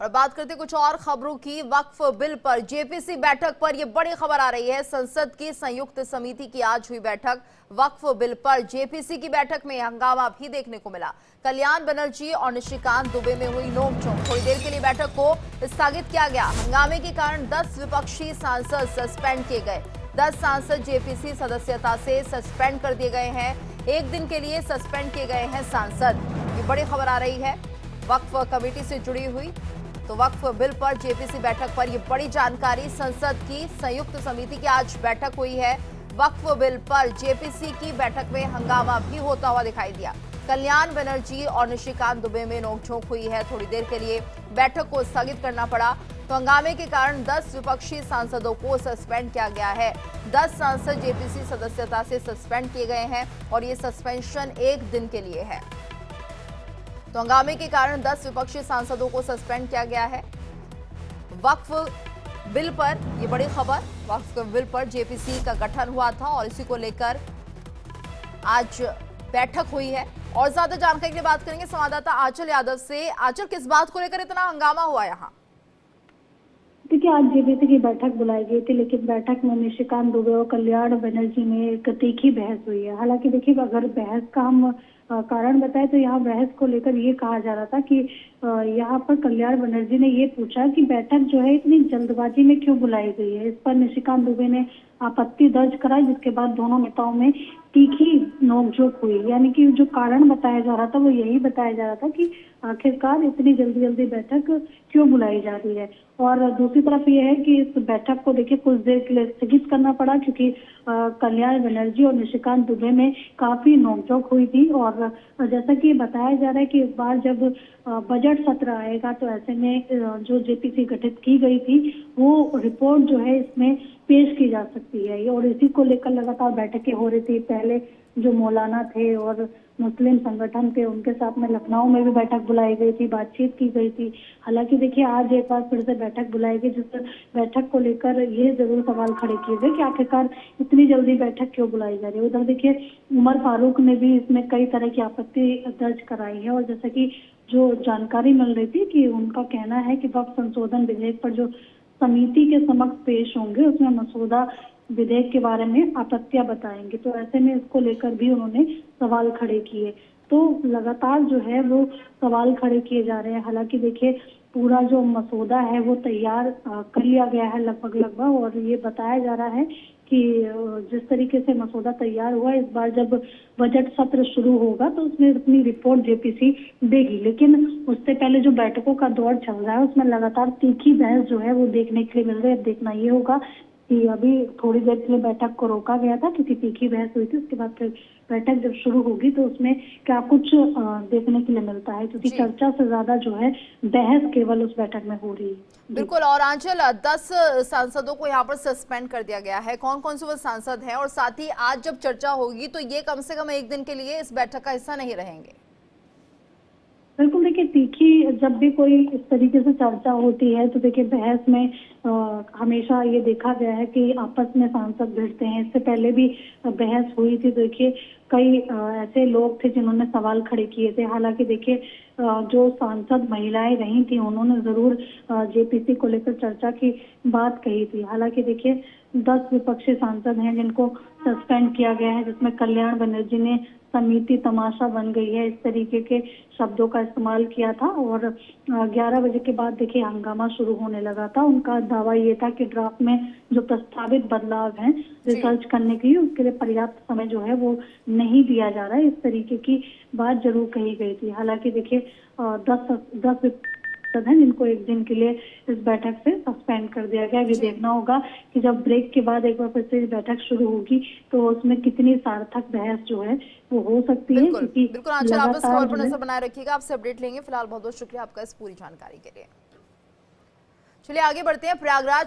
और बात करते कुछ और खबरों की। वक्फ बिल पर जेपीसी बैठक पर यह बड़ी खबर आ रही है। संसद की संयुक्त समिति की आज हुई बैठक। वक्फ बिल पर जेपीसी की बैठक में हंगामा भी देखने को मिला। कल्याण बनर्जी और निशिकांत दुबे में हुई नोकझोंक। थोड़ी देर के लिए बैठक को स्थगित किया गया। हंगामे के कारण 10 विपक्षी सांसद सस्पेंड किए गए। 10 सांसद जेपीसी सदस्यता से सस्पेंड कर दिए गए हैं। एक दिन के लिए सस्पेंड किए गए हैं सांसद। ये बड़ी खबर आ रही है वक्फ कमेटी से जुड़ी हुई। तो वक्फ बिल पर जेपीसी बैठक पर यह बड़ी जानकारी। संसद की संयुक्त समिति की आज बैठक हुई है। वक्फ बिल पर जेपीसी की बैठक में हंगामा भी होता हुआ दिखाई दिया। कल्याण बनर्जी और निशिकांत दुबे में नोकझोंक हुई है। थोड़ी देर के लिए बैठक को स्थगित करना पड़ा। तो हंगामे के कारण 10 विपक्षी सांसदों को सस्पेंड किया गया है। 10 सांसद जेपीसी सदस्यता से सस्पेंड किए गए हैं और ये सस्पेंशन एक दिन के लिए है। तो हंगामे के कारण 10 विपक्षी सांसदों को सस्पेंड किया गया है। वक्फ बिल पर यह बड़ी खबर। वक्फ बिल पर जेपीसी का गठन हुआ था और इसी को लेकर आज बैठक हुई है। और ज्यादा जानकारी के लिए बात करेंगे संवाददाता आंचल यादव से। आंचल, किस बात को लेकर इतना हंगामा हुआ यहाँ? देखिए, आज जेपीसी की बैठक बुलाई गई थी, लेकिन बैठक में निशिकांत दुबे और कल्याण बनर्जी में एक तीखी बहस हुई है। हालांकि देखिए, अगर बहस का हम कारण बताएं तो यहाँ बहस को लेकर ये कहा जा रहा था कि यहाँ पर कल्याण बनर्जी ने ये पूछा कि बैठक जो है इतनी जल्दबाजी में क्यों बुलाई गई है। इस पर निशिकांत दुबे ने आपत्ति दर्ज कराई, जिसके बाद दोनों नेताओं में तीखी नोकझोंक हुई। यानी कि जो कारण बताया जा रहा था वो यही बताया जा रहा था कि आखिरकार इतनी जल्दी बैठक क्यों बुलाई जा रही है। और दूसरी तरफ ये है कि इस बैठक को देखिए कुछ देर के लिए स्थगित करना पड़ा, क्योंकि कल्याण बनर्जी और निशिकांत दुबे में काफी नोकझोंक हुई थी। और जैसा कि बताया जा रहा है कि इस बार जब बजट सत्र आएगा तो ऐसे में जो जेपीसी गठित की गई थी वो रिपोर्ट जो है इसमें पेश की जा सकती है। और इसी को लेकर लगातार बैठकें हो रही थी। पहले जो मौलाना थे और मुस्लिम संगठन थे उनके साथ में लखनऊ में भी बैठक बुलाई गई थी, बातचीत की गई थी। हालांकि देखिए, आज एक बार फिर से बैठक बुलाई गई, जिस बैठक को लेकर ये जरूर सवाल खड़े किए गए कि आखिरकार इतनी जल्दी बैठक क्यों बुलाई जा रही है। उधर देखिए, उमर फारूक ने भी इसमें कई तरह की आपत्ति दर्ज कराई है। और जैसा कि जो जानकारी मिल रही थी कि उनका कहना है कि वक्फ संशोधन विधेयक पर जो समिति के समक्ष पेश होंगे उसमें मसौदा विधेयक के बारे में आपत्तियां बताएंगे। तो ऐसे में इसको लेकर भी उन्होंने सवाल खड़े किए। तो लगातार जो है वो सवाल खड़े किए जा रहे हैं। हालांकि देखिए, पूरा जो मसौदा है वो तैयार कर लिया गया है लगभग। और ये बताया जा रहा है कि जिस तरीके से मसौदा तैयार हुआ, इस बार जब बजट सत्र शुरू होगा तो उसमें अपनी रिपोर्ट जेपीसी देगी। लेकिन उससे पहले जो बैठकों का दौर चल रहा है उसमें लगातार तीखी बहस जो है वो देखने के लिए मिल रही है। अब देखना ये होगा कि अभी थोड़ी देर के लिए बैठक को रोका गया था क्योंकि तीखी बहस हुई थी। उसके बाद फिर बैठक जब शुरू होगी तो उसमें क्या कुछ देखने के लिए मिलता है, क्योंकि चर्चा से ज्यादा जो है बहस केवल उस बैठक में हो रही है। बिल्कुल। और आंचल, 10 सांसदों को यहाँ पर सस्पेंड कर दिया गया है। कौन कौन से वो सांसद हैं? और साथ ही आज जब चर्चा होगी तो ये कम से कम एक दिन के लिए इस बैठक का हिस्सा नहीं रहेंगे। बिल्कुल, देखिए, तीखी जब भी कोई इस तरीके से चर्चा होती है तो देखिए बहस में हमेशा ये देखा गया है कि आपस में सांसद भिड़ते हैं। इससे पहले भी बहस हुई थी। देखिए, कई ऐसे लोग थे जिन्होंने सवाल खड़े किए थे। हालांकि देखिए, जो सांसद महिलाएं रही थी उन्होंने जरूर जेपीसी को लेकर चर्चा की बात कही थी। हालांकि देखिए, 10 विपक्षी सांसद हैं जिनको सस्पेंड किया गया है, जिसमें कल्याण बनर्जी ने समिति तमाशा बन गई है इस तरीके के शब्दों का इस्तेमाल किया था। और 11 बजे के बाद देखिए हंगामा शुरू होने लगा था। उनका दावा ये था कि ड्राफ्ट में जो प्रस्तावित बदलाव हैं रिसर्च करने के लिए उसके लिए पर्याप्त समय जो है वो नहीं दिया जा रहा है। इस तरीके की बात जरूर कही गई थी। हालांकि देखिए, 10 हैं जिनको एक दिन के लिए इस बैठक से सस्पेंड कर दिया गया। ये देखना होगा कि जब ब्रेक के बाद एक बार फिर से बैठक शुरू होगी तो उसमें कितनी सार्थक बहस जो है वो हो सकती है। बिल्कुल आंचल, आप इस खबर पर नजर बनाए रखिएगा। आपसे अपडेट लेंगे। फिलहाल बहुत बहुत शुक्रिया आपका इस पूरी जानकारी के लिए। चलिए आगे बढ़ते हैं। प्रयागराज